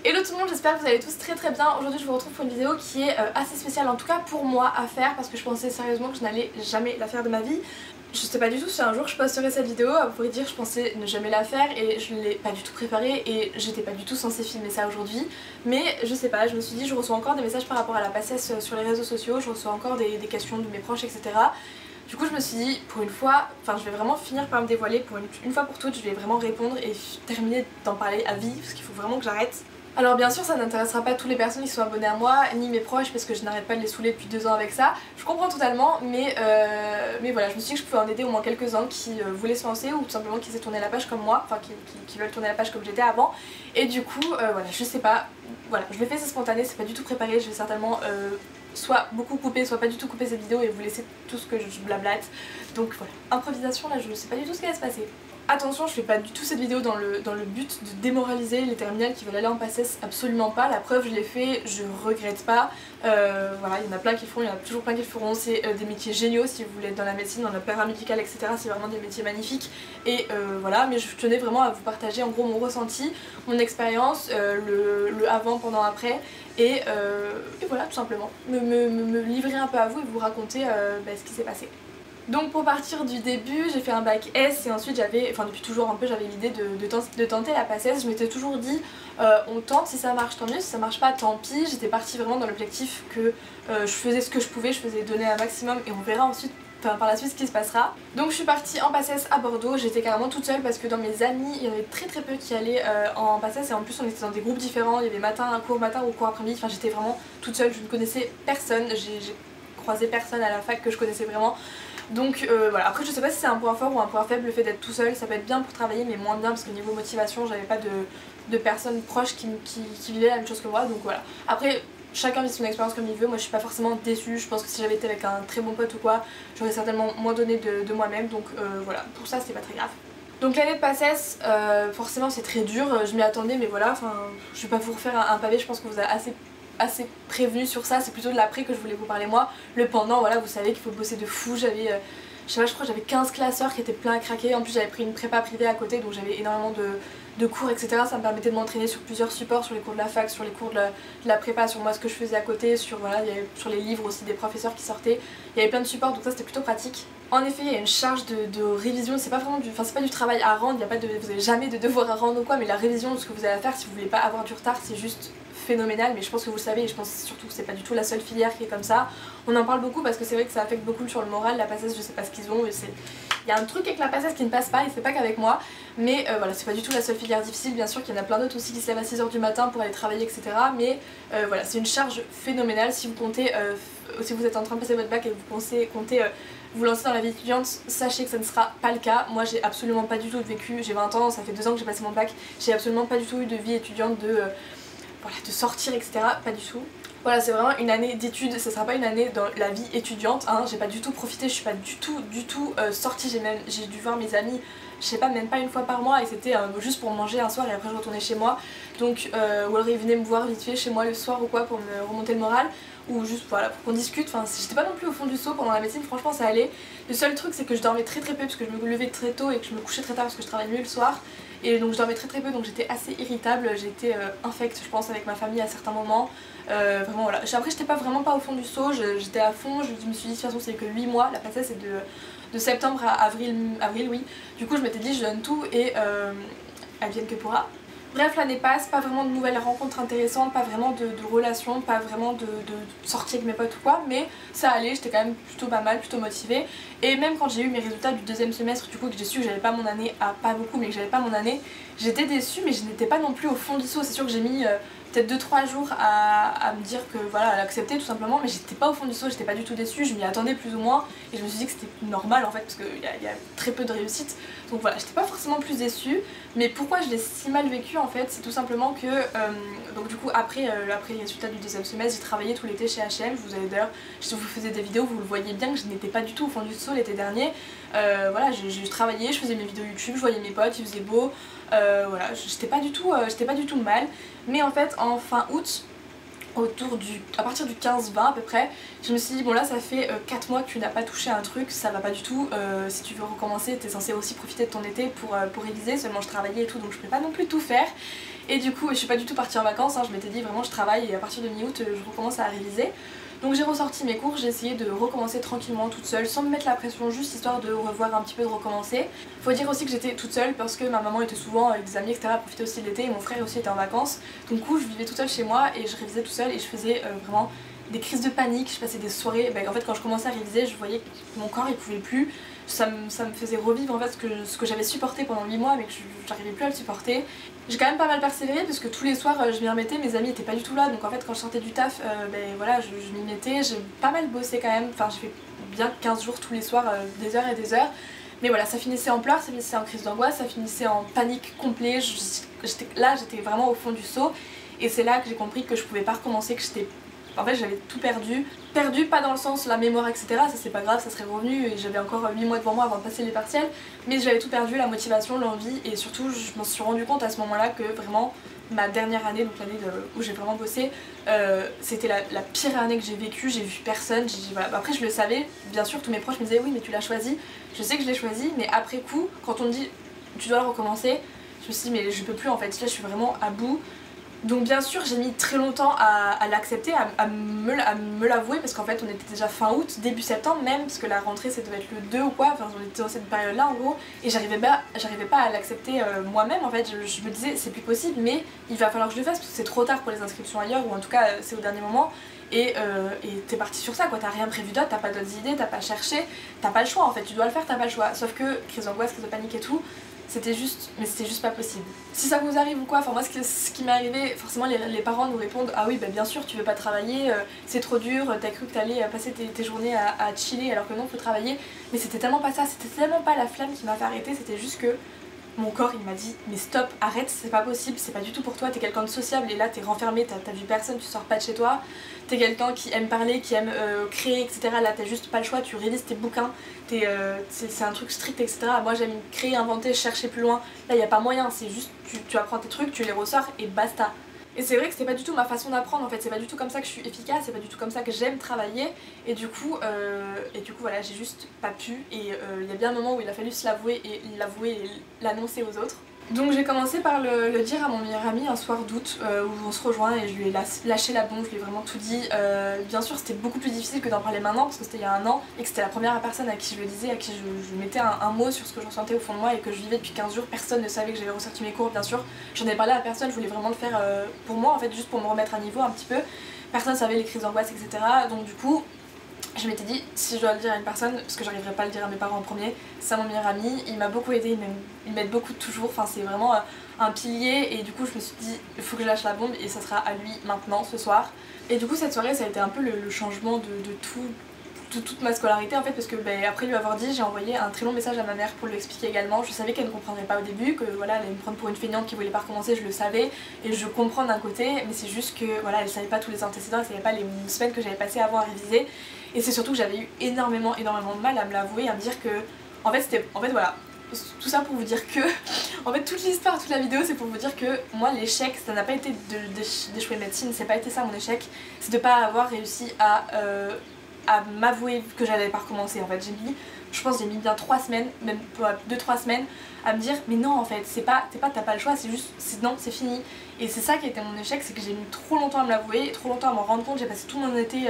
Hello tout le monde, j'espère que vous allez tous très très bien. Aujourd'hui je vous retrouve pour une vidéo qui est assez spéciale, en tout cas pour moi à faire, parce que je pensais sérieusement que je n'allais jamais la faire de ma vie. Je sais pas du tout si un jour je posterai cette vidéo, à vrai dire je pensais ne jamais la faire et je ne l'ai pas du tout préparée et j'étais pas du tout censée filmer ça aujourd'hui. Mais je sais pas, je me suis dit je reçois encore des messages par rapport à la passesse sur les réseaux sociaux, je reçois encore des questions de mes proches etc. Du coup je me suis dit pour une fois, enfin je vais vraiment finir par me dévoiler pour une fois pour toutes, je vais vraiment répondre et terminer d'en parler à vie parce qu'il faut vraiment que j'arrête. Alors bien sûr ça n'intéressera pas toutes les personnes qui sont abonnées à moi, ni mes proches parce que je n'arrête pas de les saouler depuis 2 ans avec ça. Je comprends totalement mais voilà, je me suis dit que je pouvais en aider au moins quelques-uns qui voulaient se lancer ou tout simplement qui s'est tourné la page comme moi, enfin qui veulent tourner la page comme j'étais avant. Et du coup voilà, je sais pas, voilà, je le fais, c'est spontané, c'est pas du tout préparé, je vais certainement soit beaucoup couper, soit pas du tout couper cette vidéo et vous laisser tout ce que je blablate. Donc voilà, improvisation là, je sais pas du tout ce qui va se passer. Attention, je fais pas du tout cette vidéo dans le but de démoraliser les terminales qui veulent aller en PACES, absolument pas. La preuve, je l'ai fait, je regrette pas. Voilà, il y en a plein qui le font, il y en a toujours plein qui le feront. C'est des métiers géniaux si vous voulez être dans la médecine, dans le paramédical, etc. C'est vraiment des métiers magnifiques. Et voilà, mais je tenais vraiment à vous partager en gros mon ressenti, mon expérience, le avant, pendant, après. Et voilà, tout simplement. Me livrer un peu à vous et vous raconter ce qui s'est passé. Donc pour partir du début, j'ai fait un bac S et ensuite j'avais, enfin depuis toujours un peu, j'avais l'idée de tenter la PACES. Je m'étais toujours dit on tente, si ça marche tant mieux, si ça marche pas tant pis. J'étais partie vraiment dans l'objectif que je faisais ce que je pouvais, je faisais donner un maximum et on verra ensuite par la suite ce qui se passera. Donc je suis partie en PACES à Bordeaux, j'étais carrément toute seule parce que dans mes amis il y en avait très peu qui allaient en PACES et en plus on était dans des groupes différents, il y avait un cours matin ou cours après-midi, enfin j'étais vraiment toute seule, je ne connaissais personne, j'ai croisé personne à la fac que je connaissais vraiment. Donc voilà, après je sais pas si c'est un point fort ou un point faible le fait d'être tout seul, ça peut être bien pour travailler mais moins bien parce que niveau motivation j'avais pas de personnes proches qui vivaient la même chose que moi, donc voilà. Après chacun vit son expérience comme il veut, moi je suis pas forcément déçue, je pense que si j'avais été avec un très bon pote ou quoi, j'aurais certainement moins donné de moi-même, donc voilà, pour ça c'est pas très grave. Donc l'année de PACES, forcément c'est très dur, je m'y attendais mais voilà, enfin je vais pas vous refaire un pavé, je pense que vous avez assez prévenu sur ça, c'est plutôt de l'après que je voulais vous parler moi. Le pendant, voilà, vous savez qu'il faut bosser de fou, j'avais je sais pas, je crois que j'avais 15 classeurs qui étaient pleins à craquer, en plus j'avais pris une prépa privée à côté donc j'avais énormément de cours etc. Ça me permettait de m'entraîner sur plusieurs supports, sur les cours de la fac, sur les cours de la prépa, sur moi ce que je faisais à côté, sur, voilà, sur les livres aussi des professeurs qui sortaient, il y avait plein de supports donc ça c'était plutôt pratique. En effet il y a une charge de révision, c'est pas vraiment c'est pas du travail à rendre, vous avez jamais de devoir à rendre ou quoi, mais la révision de ce que vous allez faire si vous voulez pas avoir du retard c'est juste phénoménal, mais je pense que vous le savez et je pense surtout que c'est pas du tout la seule filière qui est comme ça. On en parle beaucoup parce que c'est vrai que ça affecte beaucoup sur le moral, la PACES je sais pas ce qu'ils ont, il y a un truc avec la PACES qui ne passe pas et c'est pas qu'avec moi, mais voilà, c'est pas du tout la seule filière difficile, bien sûr qu'il y en a plein d'autres aussi qui se lèvent à 6 h du matin pour aller travailler etc. Mais voilà, c'est une charge phénoménale si vous comptez, si vous êtes en train de passer votre bac et que vous comptez vous lancer dans la vie étudiante, sachez que ça ne sera pas le cas. Moi j'ai absolument pas du tout vécu, j'ai 20 ans, ça fait 2 ans que j'ai passé mon bac, j'ai absolument pas du tout eu de vie étudiante voilà, de sortir etc, pas du tout. Voilà, c'est vraiment une année d'études, ça sera pas une année dans la vie étudiante, hein. J'ai pas du tout profité, je suis pas du tout sortie, j'ai dû voir mes amis, je sais pas, même pas une fois par mois et c'était juste pour manger un soir et après je retournais chez moi. Donc ou alors ils venaient me voir vite fait chez moi le soir ou quoi pour me remonter le moral ou juste voilà pour qu'on discute, enfin j'étais pas non plus au fond du seau pendant la médecine, franchement ça allait. Le seul truc c'est que je dormais très peu parce que je me levais très tôt et que je me couchais très tard parce que je travaillais mieux le soir. Et donc je dormais très peu donc j'étais assez irritable, j'étais infecte je pense avec ma famille à certains moments. Vraiment voilà, après j'étais vraiment pas au fond du seau, j'étais à fond, je me suis dit de toute façon c'est que 8 mois, la PACES c'est de septembre à avril oui. Du coup je m'étais dit je donne tout et advienne que pourra. Bref, l'année passe, pas vraiment de nouvelles rencontres intéressantes, pas vraiment de relations, pas vraiment de sorties avec mes potes ou quoi, mais ça allait, j'étais quand même plutôt pas mal, plutôt motivée. Et même quand j'ai eu mes résultats du 2e semestre, du coup que j'ai su que j'avais pas mon année, pas beaucoup mais que j'avais pas mon année, j'étais déçue mais je n'étais pas non plus au fond du seau. C'est sûr que j'ai mis peut-être 2-3 jours à me dire que voilà, à l'accepter tout simplement, mais j'étais pas au fond du seau, j'étais pas du tout déçue, je m'y attendais plus ou moins et je me suis dit que c'était normal en fait parce qu'il y a très peu de réussite. Donc voilà, j'étais pas forcément plus déçue, mais pourquoi je l'ai si mal vécu en fait, c'est tout simplement que donc du coup après les résultats du 2e semestre, j'ai travaillé tout l'été chez H&M, je vous faisais des vidéos, vous le voyez bien que je n'étais pas du tout au fond du seau l'été dernier. Voilà, j'ai travaillé, je faisais mes vidéos YouTube, je voyais mes potes, il faisait beau, voilà, j'étais pas du tout mal, mais en fait en fin août, à partir du 15-20 à peu près, je me suis dit bon là ça fait 4 mois que tu n'as pas touché un truc, ça va pas du tout, si tu veux recommencer t'es censé aussi profiter de ton été pour réviser, seulement je travaillais et tout donc je peux pas non plus tout faire. Et du coup je suis pas du tout partie en vacances, hein, je m'étais dit vraiment je travaille et à partir de mi-août je recommence à réviser. Donc j'ai ressorti mes cours, j'ai essayé de recommencer tranquillement toute seule sans me mettre la pression, juste histoire de revoir un petit peu, de recommencer. Faut dire aussi que j'étais toute seule parce que ma maman était souvent avec des amis etc, profiter aussi de l'été, et mon frère aussi était en vacances. Donc du coup je vivais toute seule chez moi et je révisais toute seule et je faisais vraiment des crises de panique, je passais des soirées, en fait quand je commençais à réviser je voyais que mon corps il pouvait plus, ça me faisait revivre en fait ce que j'avais supporté pendant 8 mois mais que j'arrivais plus à le supporter. J'ai quand même pas mal persévéré parce que tous les soirs je m'y remettais, mes amis étaient pas du tout là, donc en fait quand je sortais du taf, voilà, je m'y mettais, j'ai pas mal bossé quand même, enfin j'ai fait bien 15 jours tous les soirs, des heures et des heures. Mais voilà, ça finissait en pleurs, ça finissait en crise d'angoisse, ça finissait en panique complète, j'étais vraiment au fond du seau. Et c'est là que j'ai compris que je pouvais pas recommencer, que j'étais... En fait j'avais tout perdu. Perdu pas dans le sens la mémoire etc, ça c'est pas grave, ça serait revenu et j'avais encore 8 mois devant moi avant de passer les partiels. Mais j'avais tout perdu, la motivation, l'envie et surtout je m'en suis rendu compte à ce moment là que vraiment ma dernière année, donc l'année où j'ai vraiment bossé, c'était la pire année que j'ai vécue, j'ai vu personne, voilà. Après je le savais, bien sûr tous mes proches me disaient oui mais tu l'as choisi, je sais que je l'ai choisi mais après coup quand on me dit tu dois le recommencer, je me suis dit mais je peux plus en fait, là je suis vraiment à bout. Donc bien sûr j'ai mis très longtemps à l'accepter, à me l'avouer parce qu'en fait on était déjà fin août, début septembre même, parce que la rentrée ça devait être le 2 ou quoi, enfin on était dans cette période là en gros, et j'arrivais pas à l'accepter moi-même en fait, je me disais c'est plus possible mais il va falloir que je le fasse parce que c'est trop tard pour les inscriptions ailleurs ou en tout cas c'est au dernier moment et t'es parti sur ça quoi, t'as rien prévu d'autre, t'as pas d'autres idées, t'as pas cherché, t'as pas le choix en fait, tu dois le faire, t'as pas le choix, sauf que crise d'angoisse, crise de panique et tout, c'était juste pas possible. Si ça vous arrive ou quoi, enfin moi ce qui m'est arrivé, forcément les parents nous répondent ah oui bah bien sûr tu veux pas travailler, c'est trop dur, t'as cru que t'allais passer tes journées à chiller alors que non faut travailler, mais c'était tellement pas ça, c'était tellement pas la flamme qui m'a fait arrêter, c'était juste que mon corps il m'a dit mais stop, arrête, c'est pas possible, c'est pas du tout pour toi, t'es quelqu'un de sociable et là t'es renfermé, t'as vu personne, tu sors pas de chez toi, t'es quelqu'un qui aime parler, qui aime créer etc, là t'as juste pas le choix, tu révises tes bouquins, c'est un truc strict etc, moi j'aime créer, inventer, chercher plus loin, là y a pas moyen, c'est juste tu apprends tes trucs, tu les ressors et basta. Et c'est vrai que c'était pas du tout ma façon d'apprendre en fait, c'est pas du tout comme ça que je suis efficace, c'est pas du tout comme ça que j'aime travailler et du coup voilà j'ai juste pas pu et il y a bien un moment où il a fallu se l'avouer et l'annoncer aux autres. Donc j'ai commencé par le dire à mon meilleur ami un soir d'août où on se rejoint et je lui ai lâché la bombe, je lui ai vraiment tout dit. Bien sûr c'était beaucoup plus difficile que d'en parler maintenant parce que c'était il y a un an et que c'était la première personne à qui je le disais, à qui je mettais un mot sur ce que je ressentais au fond de moi et que je vivais depuis 15 jours. Personne ne savait que j'avais ressorti mes cours bien sûr. J'en ai parlé à personne, je voulais vraiment le faire pour moi en fait, juste pour me remettre à niveau un petit peu. Personne savait les crises d'angoisse etc. Donc du coup je m'étais dit si je dois le dire à une personne, parce que j'arriverai pas à le dire à mes parents en premier, c'est à mon meilleur ami, il m'a beaucoup aidé, il m'aide beaucoup toujours, enfin c'est vraiment un pilier et du coup je me suis dit il faut que je lâche la bombe et ça sera à lui maintenant ce soir. Et du coup cette soirée ça a été un peu le changement de toute ma scolarité en fait parce que après lui avoir dit j'ai envoyé un très long message à ma mère pour lui expliquer également. Je savais qu'elle ne comprendrait pas au début, que voilà elle allait me prendre pour une feignante qui voulait pas recommencer, je le savais et je comprends d'un côté mais c'est juste que voilà elle savait pas tous les antécédents, elle savait pas les semaines que j'avais passées avant à réviser et c'est surtout que j'avais eu énormément de mal à me l'avouer, à me dire que en fait voilà, tout ça pour vous dire que en fait toute l'histoire, toute la vidéo c'est pour vous dire que moi l'échec ça n'a pas été d'échouer médecine, c'est pas été ça mon échec, c'est de pas avoir réussi à m'avouer que j'allais pas recommencer en fait. J'ai mis bien 3 semaines, même 2-3 semaines à me dire mais non en fait c'est pas t'as pas le choix, c'est juste non c'est fini. Et c'est ça qui a été mon échec, c'est que j'ai mis trop longtemps à me l'avouer, trop longtemps à m'en rendre compte, j'ai passé tout mon été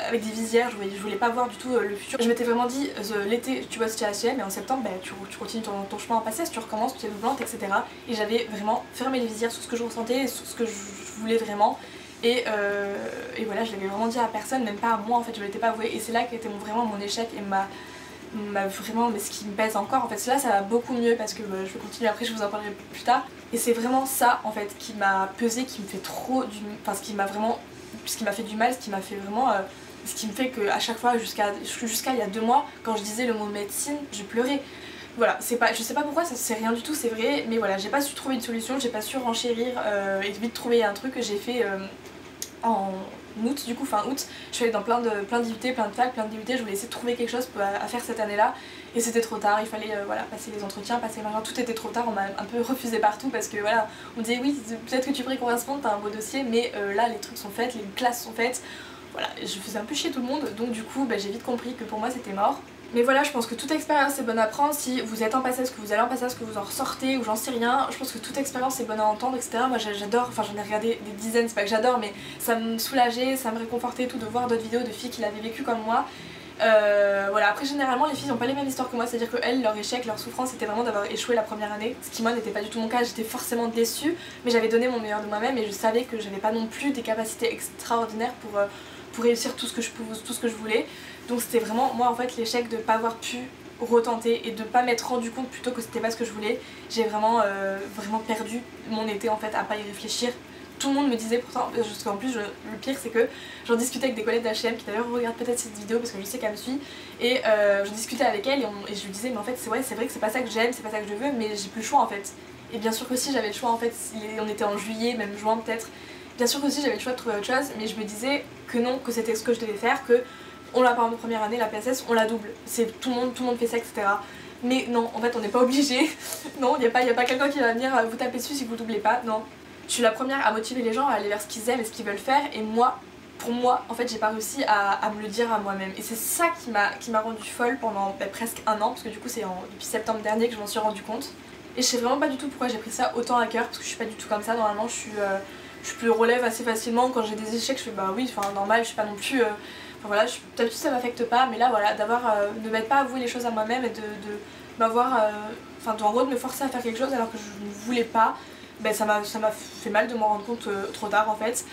avec des visières, je voulais pas voir du tout le futur. Je m'étais vraiment dit l'été tu bosses chez H&M et en septembre tu continues ton chemin en passé, tu recommences, tu es blanche etc. Et j'avais vraiment fermé les visières sur ce que je ressentais, sur ce que je voulais vraiment. Et voilà, je l'avais vraiment dit à personne, même pas à moi en fait, je ne l'étais pas avoué. Et c'est là qu'était vraiment mon échec et vraiment ce qui me pèse encore. En fait là ça va beaucoup mieux parce que je vais continuer après, je vous en parlerai plus tard. Et c'est vraiment ça en fait qui m'a pesé, qui me fait trop du... Enfin ce qui m'a fait du mal, ce qui m'a fait vraiment... ce qui me fait qu'à chaque fois, jusqu'à il y a 2 mois, quand je disais le mot médecine, je pleurais. Voilà, je sais pas pourquoi, c'est rien du tout, c'est vrai, mais voilà, j'ai pas su trouver une solution, j'ai pas su renchérir et vite trouver un truc que j'ai fait en août, du coup fin août. Je suis allée dans plein d'IUT, plein de facs, plein d'IUT, je voulais essayer de trouver quelque chose à faire cette année là et c'était trop tard, il fallait voilà, passer les entretiens, passer les machins, tout était trop tard, on m'a un peu refusé partout parce que voilà, on me disait oui peut-être que tu pourrais correspondre, t'as un beau dossier mais là les trucs sont faits, les classes sont faites. Voilà, je faisais un peu chier tout le monde, donc du coup j'ai vite compris que pour moi c'était mort. Mais voilà, je pense que toute expérience est bonne à prendre. Si vous êtes en passage, que vous allez en passage, que vous en ressortez ou j'en sais rien, je pense que toute expérience est bonne à entendre, etc. Moi j'adore, enfin j'en ai regardé des dizaines, c'est pas que j'adore, mais ça me soulageait, ça me réconfortait et tout de voir d'autres vidéos de filles qui l'avaient vécu comme moi. Voilà, après généralement les filles n'ont pas les mêmes histoires que moi, c'est à dire que elles, leur échec, leur souffrance c'était vraiment d'avoir échoué la première année, ce qui moi n'était pas du tout mon cas. J'étais forcément déçue, mais j'avais donné mon meilleur de moi-même et je savais que j'avais pas non plus des capacités extraordinaires pour réussir tout ce que je voulais. Donc c'était vraiment moi en fait l'échec de pas avoir pu retenter et de pas m'être rendu compte plutôt que c'était pas ce que je voulais. J'ai vraiment perdu mon été en fait à pas y réfléchir. Tout le monde me disait pourtant, parce qu'en plus le pire c'est que j'en discutais avec des collègues d'H&M qui d'ailleurs regardent peut-être cette vidéo parce que je sais qu'elle me suit, et je discutais avec elle et je lui disais mais en fait c'est vrai que c'est pas ça que j'aime, c'est pas ça que je veux, mais j'ai plus le choix en fait. Et bien sûr que si j'avais le choix en fait, on était en juillet, même juin peut-être, bien sûr que si j'avais le choix de trouver autre chose, mais je me disais que non, que c'était ce que je devais faire, que on l'a pas en première année, la PSS, on la double, c'est tout le monde fait ça, etc. Mais non, en fait on n'est pas obligé. Non, y a pas quelqu'un qui va venir vous taper dessus si vous doublez pas, non. Je suis la première à motiver les gens à aller vers ce qu'ils aiment et ce qu'ils veulent faire, et moi, pour moi, en fait j'ai pas réussi à me le dire à moi-même. Et c'est ça qui m'a rendue folle pendant presque un an, parce que du coup c'est depuis septembre dernier que je m'en suis rendu compte. Et je sais vraiment pas du tout pourquoi j'ai pris ça autant à cœur, parce que je suis pas du tout comme ça, normalement je plus relève assez facilement. Quand j'ai des échecs je fais bah oui, enfin normal, je suis pas non plus... Enfin voilà, d'habitude ça m'affecte pas, mais là voilà, de m'être pas avoué les choses à moi-même et de m'avoir... Enfin en gros de me forcer à faire quelque chose alors que je ne voulais pas, ben ça m'a fait mal de m'en rendre compte trop tard en fait.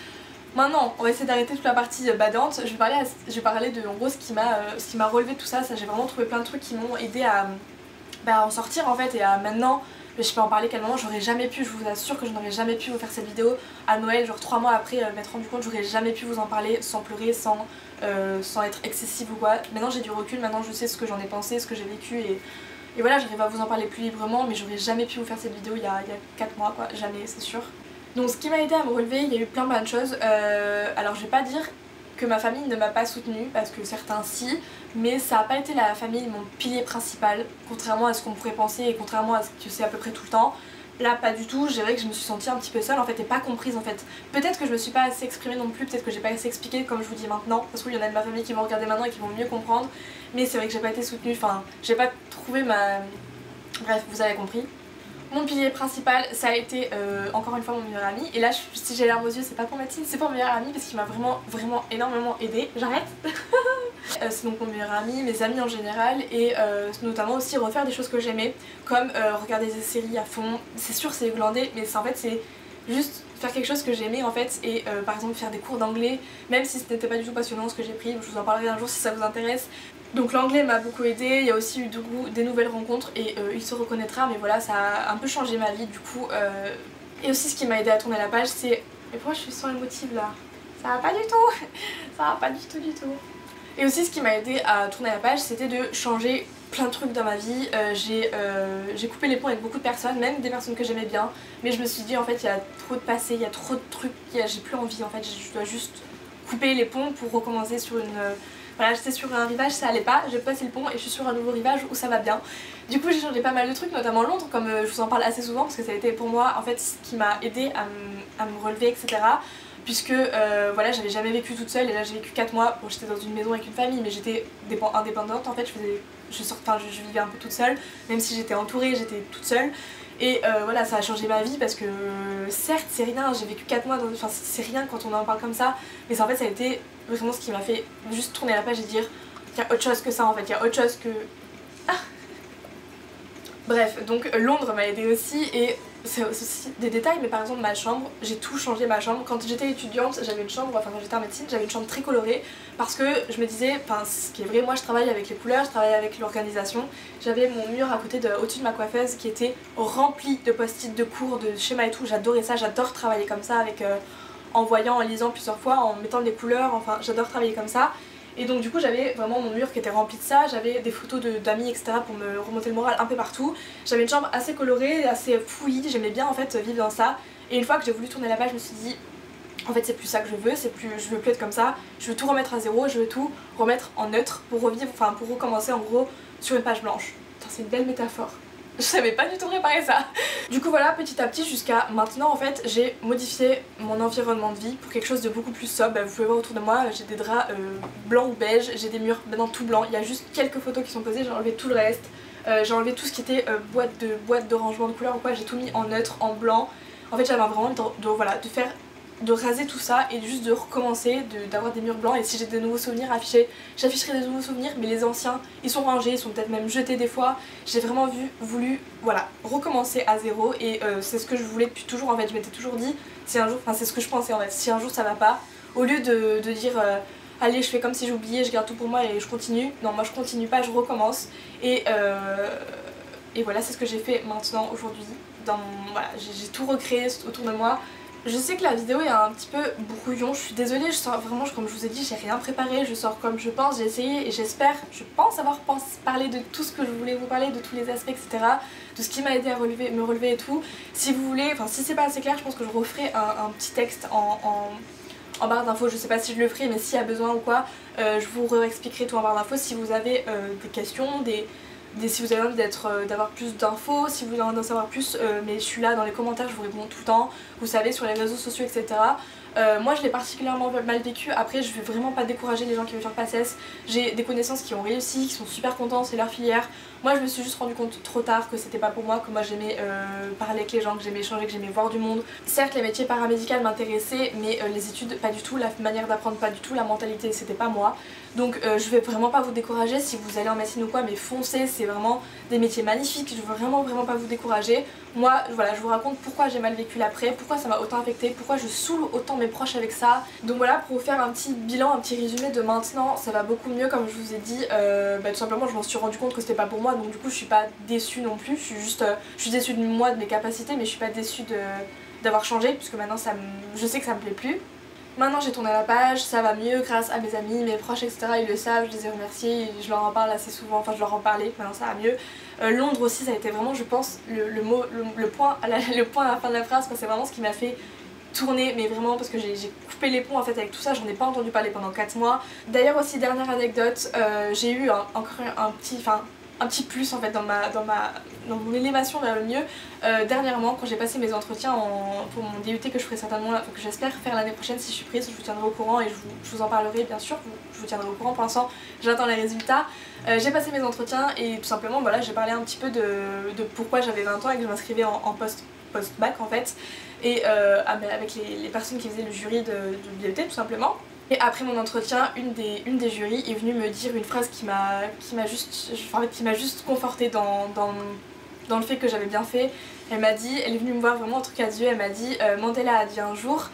Maintenant, on va essayer d'arrêter toute la partie badante. Je vais parler de en gros ce qui m'a relevé de tout ça. J'ai vraiment trouvé plein de trucs qui m'ont aidé à en sortir en fait, et à maintenant, mais je peux en parler calmement. J'aurais jamais pu, je vous assure que je n'aurais jamais pu vous faire cette vidéo à Noël, genre 3 mois après m'être rendu compte, j'aurais jamais pu vous en parler sans pleurer, sans être excessive ou quoi. Maintenant j'ai du recul, maintenant je sais ce que j'en ai pensé, ce que j'ai vécu, et voilà, j'arrive à vous en parler plus librement, mais j'aurais jamais pu vous faire cette vidéo il y a 4 mois quoi, jamais, c'est sûr. Donc ce qui m'a aidé à me relever, il y a eu plein de choses. Alors je vais pas dire que ma famille ne m'a pas soutenue, parce que certains si, mais ça n'a pas été la famille mon pilier principal, contrairement à ce qu'on pourrait penser et contrairement à ce que c'est à peu près tout le temps. Là pas du tout, je dirais que je me suis sentie un petit peu seule en fait et pas comprise en fait. Peut-être que je me suis pas assez exprimée non plus, peut-être que j'ai pas assez expliqué comme je vous dis maintenant, parce qu'il y en a de ma famille qui vont regarder maintenant et qui vont mieux comprendre, mais c'est vrai que j'ai pas été soutenue, enfin j'ai pas trouvé ma... Bref, vous avez compris. Mon pilier principal ça a été encore une fois mon meilleur ami, et là si j'ai larmes aux yeux c'est pas pour Mathilde, c'est pour mon meilleur ami parce qu'il m'a vraiment énormément aidé. J'arrête. C'est donc mon meilleur ami, mes amis en général, et notamment aussi refaire des choses que j'aimais, comme regarder des séries à fond. C'est sûr c'est glandé, mais en fait c'est juste faire quelque chose que j'aimais en fait, et par exemple faire des cours d'anglais, même si ce n'était pas du tout passionnant ce que j'ai pris, je vous en parlerai un jour si ça vous intéresse. Donc l'anglais m'a beaucoup aidé, il y a aussi eu des nouvelles rencontres, et il se reconnaîtra, mais voilà, ça a un peu changé ma vie du coup. Et aussi ce qui m'a aidé à tourner la page c'est... Mais pourquoi je suis sans émotive là? Ça va pas du tout. Ça va pas du tout. Et aussi ce qui m'a aidé à tourner la page c'était de changer plein de trucs dans ma vie. J'ai coupé les ponts avec beaucoup de personnes, même des personnes que j'aimais bien, mais je me suis dit en fait il y a trop de passé, il y a trop de trucs, j'ai plus envie en fait, je dois juste couper les ponts pour recommencer sur une... Voilà, j'étais sur un rivage, ça allait pas, j'ai passé le pont et je suis sur un nouveau rivage où ça va bien. Du coup j'ai changé pas mal de trucs, notamment Londres, comme je vous en parle assez souvent parce que ça a été pour moi en fait ce qui m'a aidé à me relever, etc. Puisque voilà, j'avais jamais vécu toute seule, et là j'ai vécu 4 mois. Bon, j'étais dans une maison avec une famille, mais j'étais indépendante en fait, je vivais un peu toute seule, même si j'étais entourée, j'étais toute seule. Et voilà, ça a changé ma vie parce que certes c'est rien, j'ai vécu 4 mois, enfin c'est rien quand on en parle comme ça, mais en fait ça a été vraiment ce qui m'a fait juste tourner la page et dire il y a autre chose que ça en fait, il y a autre chose que... Ah. Bref, donc Londres m'a aidé aussi, et c'est aussi des détails, mais par exemple ma chambre, j'ai tout changé ma chambre. Quand j'étais étudiante, j'avais une chambre, enfin quand j'étais en médecine, j'avais une chambre très colorée parce que je me disais, enfin ce qui est vrai, moi je travaille avec les couleurs, je travaille avec l'organisation. J'avais mon mur à côté au-dessus de ma coiffeuse qui était rempli de post-it, de cours, de schémas et tout, j'adorais ça, j'adore travailler comme ça avec... en voyant, en lisant plusieurs fois, en mettant des couleurs, enfin j'adore travailler comme ça. Et donc du coup j'avais vraiment mon mur qui était rempli de ça, j'avais des photos d'amis etc pour me remonter le moral un peu partout. J'avais une chambre assez colorée, assez fouillie, j'aimais bien en fait vivre dans ça. Et une fois que j'ai voulu tourner la page je me suis dit en fait c'est plus ça que je veux, je veux plus être comme ça, je veux tout remettre à zéro, je veux tout remettre en neutre pour revivre, enfin pour recommencer en gros sur une page blanche. C'est une belle métaphore. Je savais pas du tout préparer ça. Du coup voilà, petit à petit jusqu'à maintenant en fait j'ai modifié mon environnement de vie pour quelque chose de beaucoup plus sobre. Vous pouvez voir autour de moi, j'ai des draps blancs ou beige, j'ai des murs maintenant tout blancs, il y a juste quelques photos qui sont posées, j'ai enlevé tout le reste. J'ai enlevé tout ce qui était boîte de rangement de couleurs ou quoi, j'ai tout mis en neutre, en blanc. En fait j'avais vraiment voilà, de raser tout ça et juste de recommencer, d'avoir des murs blancs, et si j'ai des nouveaux souvenirs affichés, j'afficherai des nouveaux souvenirs, mais les anciens ils sont rangés, ils sont peut-être même jetés des fois. J'ai vraiment voulu voilà, recommencer à zéro, et c'est ce que je voulais depuis toujours en fait. Je m'étais toujours dit, si un jour, enfin c'est ce que je pensais en fait, si un jour ça va pas, au lieu de dire allez je fais comme si j'oubliais, je garde tout pour moi et je continue, non moi je continue pas, je recommence, et voilà, c'est ce que j'ai fait maintenant aujourd'hui. Voilà, j'ai tout recréé autour de moi. Je sais que la vidéo est un petit peu brouillon, je suis désolée, je sors vraiment, comme je vous ai dit, j'ai rien préparé, je sors comme je pense, j'ai essayé et j'espère, je pense avoir parlé de tout ce que je voulais vous parler, de tous les aspects, etc. De ce qui m'a aidé à me relever et tout. Si vous voulez, enfin si c'est pas assez clair, je pense que je referai un petit texte en barre d'infos, je sais pas si je le ferai, mais s'il y a besoin ou quoi, je vous réexpliquerai tout en barre d'infos. Si vous avez des questions, si vous avez envie d'avoir plus d'infos, si vous voulez en savoir plus, mais je suis là dans les commentaires, je vous réponds tout le temps, vous savez, sur les réseaux sociaux, etc. Moi je l'ai particulièrement mal vécu. Après je vais vraiment pas décourager les gens qui veulent faire PACES. J'ai des connaissances qui ont réussi, qui sont super contents, c'est leur filière. Moi je me suis juste rendu compte trop tard que c'était pas pour moi, que moi j'aimais parler avec les gens, que j'aimais échanger, que j'aimais voir du monde. Certes les métiers paramédicaux m'intéressaient, mais les études pas du tout, la manière d'apprendre pas du tout, la mentalité c'était pas moi. Donc je vais vraiment pas vous décourager si vous allez en médecine ou quoi, mais foncez, c'est vraiment des métiers magnifiques, je veux vraiment pas vous décourager. Moi voilà, je vous raconte pourquoi j'ai mal vécu l'après, pourquoi ça m'a autant affecté, pourquoi je saoule autant mes proches avec ça. Donc voilà, pour vous faire un petit bilan, un petit résumé de maintenant, ça va beaucoup mieux comme je vous ai dit. Tout simplement je m'en suis rendu compte que c'était pas pour moi, donc du coup je suis pas déçue non plus, je suis déçue de moi, de mes capacités, mais je suis pas déçue d'avoir changé, puisque maintenant je sais que ça me plaît plus. Maintenant j'ai tourné la page, ça va mieux grâce à mes amis, mes proches, etc. Ils le savent, je les ai remerciés, je leur en parle assez souvent, enfin je leur en parlais, maintenant ça va mieux. Londres aussi, ça a été vraiment, je pense, le point à la fin de la phrase, c'est vraiment ce qui m'a fait tourner, mais vraiment parce que j'ai coupé les ponts en fait avec tout ça, j'en ai pas entendu parler pendant 4 mois. D'ailleurs aussi, dernière anecdote, j'ai eu encore un petit plus en fait dans mon élévation vers le mieux. Dernièrement, quand j'ai passé mes entretiens pour mon DUT que je ferai certainement, que j'espère faire l'année prochaine si je suis prise, je vous tiendrai au courant et je vous en parlerai bien sûr, je vous tiendrai au courant. Pour l'instant j'attends les résultats. J'ai passé mes entretiens et tout simplement voilà, j'ai parlé un petit peu de pourquoi j'avais 20 ans et que je m'inscrivais en post-bac en fait, et avec les personnes qui faisaient le jury de DUT tout simplement. Et après mon entretien, une des jurys est venue me dire une phrase qui m'a juste confortée dans le fait que j'avais bien fait. Elle est venue me voir vraiment un truc à Dieu, elle m'a dit Mandela a dit un jour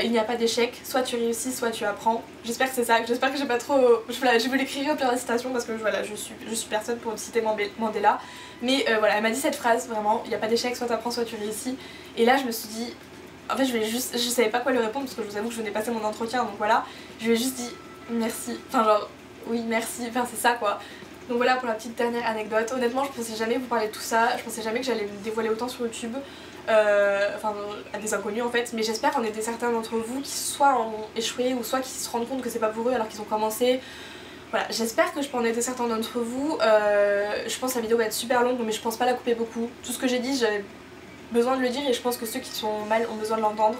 il n'y a pas d'échec, soit tu réussis, soit tu apprends. J'espère que c'est ça, j'espère que j'ai pas trop... Voilà, j'ai voulu écrire plein de citations parce que voilà, je suis personne pour citer Mandela. Mais voilà, elle m'a dit cette phrase, vraiment, il n'y a pas d'échec, soit tu apprends, soit tu réussis. Et là je me suis dit... En fait je savais pas quoi lui répondre parce que je vous avoue que je venais passer mon entretien, donc voilà. Je lui ai juste dit merci, enfin genre oui merci, enfin c'est ça quoi. Donc voilà pour la petite dernière anecdote. Honnêtement je pensais jamais vous parler de tout ça, je pensais jamais que j'allais me dévoiler autant sur YouTube. À des inconnus en fait, mais j'espère en aider certains d'entre vous qui soit ont échoué ou soit qui se rendent compte que c'est pas pour eux alors qu'ils ont commencé. Voilà, j'espère que je peux en aider certains d'entre vous. Je pense que la vidéo va être super longue mais je pense pas la couper beaucoup. Tout ce que j'ai dit j'avais besoin de le dire et je pense que ceux qui sont mal ont besoin de l'entendre.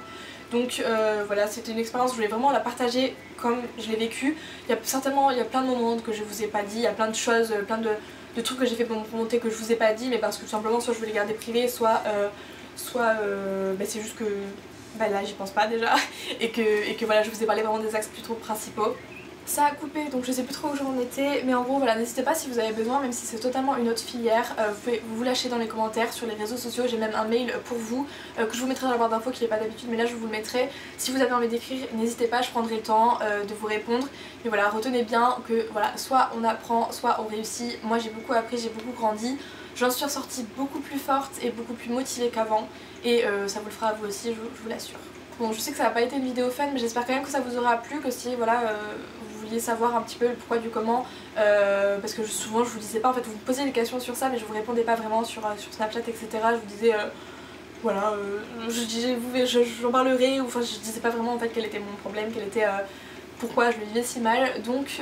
Donc voilà, c'était une expérience, je voulais vraiment la partager comme je l'ai vécue. Il y a plein de moments que je vous ai pas dit, il y a plein de choses, plein de trucs que j'ai fait pour me remonter que je vous ai pas dit, mais parce que tout simplement soit je voulais les garder privés, soit c'est juste que là j'y pense pas déjà et que voilà, je vous ai parlé vraiment des axes plutôt principaux. Ça a coupé donc je sais plus trop où j'en étais, mais en gros voilà, n'hésitez pas si vous avez besoin, même si c'est totalement une autre filière, vous pouvez vous lâcher dans les commentaires, sur les réseaux sociaux, j'ai même un mail pour vous que je vous mettrai dans la barre d'infos qui n'est pas d'habitude, mais là je vous le mettrai. Si vous avez envie d'écrire, n'hésitez pas, je prendrai le temps de vous répondre. Mais voilà, retenez bien que voilà, soit on apprend, soit on réussit. Moi j'ai beaucoup appris, j'ai beaucoup grandi, j'en suis ressortie beaucoup plus forte et beaucoup plus motivée qu'avant, et ça vous le fera à vous aussi, je vous l'assure. Bon, je sais que ça n'a pas été une vidéo fun, mais j'espère quand même que ça vous aura plu, que si voilà, vous vouliez savoir un petit peu le pourquoi du comment, parce que souvent je vous disais pas, en fait vous me posiez des questions sur ça mais je vous répondais pas vraiment sur Snapchat, etc. Je vous disais voilà, je disais j'en parlerai, ou enfin je disais pas vraiment en fait quel était mon problème, quel était pourquoi je le vivais si mal. Donc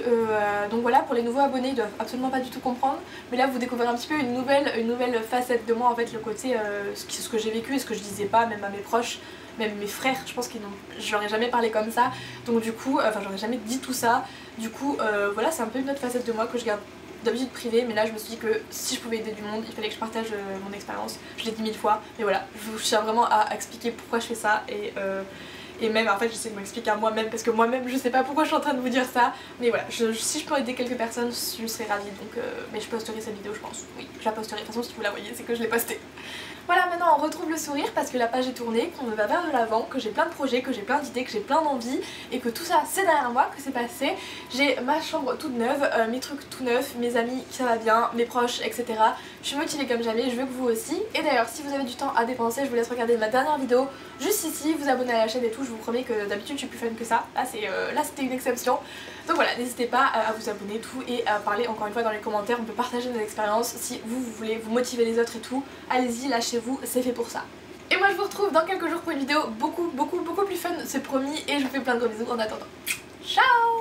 voilà, pour les nouveaux abonnés, ils doivent absolument pas du tout comprendre. Mais là vous découvrez un petit peu une nouvelle facette de moi en fait, le côté ce que j'ai vécu et ce que je disais pas même à mes proches. Même mes frères, je pense qu'ils n'ont, je leur ai jamais parlé comme ça, donc du coup, enfin j'aurais jamais dit tout ça. Du coup voilà, c'est un peu une autre facette de moi que je garde d'habitude privée, mais là je me suis dit que si je pouvais aider du monde, il fallait que je partage mon expérience. Je l'ai dit 1000 fois, mais voilà, je tiens vraiment à expliquer pourquoi je fais ça et même en fait j'essaie de m'expliquer à moi-même parce que moi-même je sais pas pourquoi je suis en train de vous dire ça, mais voilà, si je peux aider quelques personnes, je serais ravie, donc mais je posterai cette vidéo je pense, oui, je la posterai, de toute façon si vous la voyez c'est que je l'ai postée. Voilà, maintenant on retrouve le sourire parce que la page est tournée, qu'on va vers de l'avant, que j'ai plein de projets, que j'ai plein d'idées, que j'ai plein d'envies et que tout ça c'est derrière moi, que c'est passé. J'ai ma chambre toute neuve, mes trucs tout neufs, mes amis ça va bien, mes proches etc. Je suis motivée comme jamais, je veux que vous aussi. Et d'ailleurs si vous avez du temps à dépenser, je vous laisse regarder ma dernière vidéo juste ici, vous abonner à la chaîne et tout, je vous promets que d'habitude je suis plus fun que ça. Là c'était une exception. Donc voilà, n'hésitez pas à vous abonner et tout et à parler encore une fois dans les commentaires, on peut partager nos expériences si vous voulez vous motiver les autres et tout. Allez-y, lâchez-vous, c'est fait pour ça. Et moi je vous retrouve dans quelques jours pour une vidéo beaucoup plus fun, c'est promis, et je vous fais plein de gros bisous en attendant. Ciao!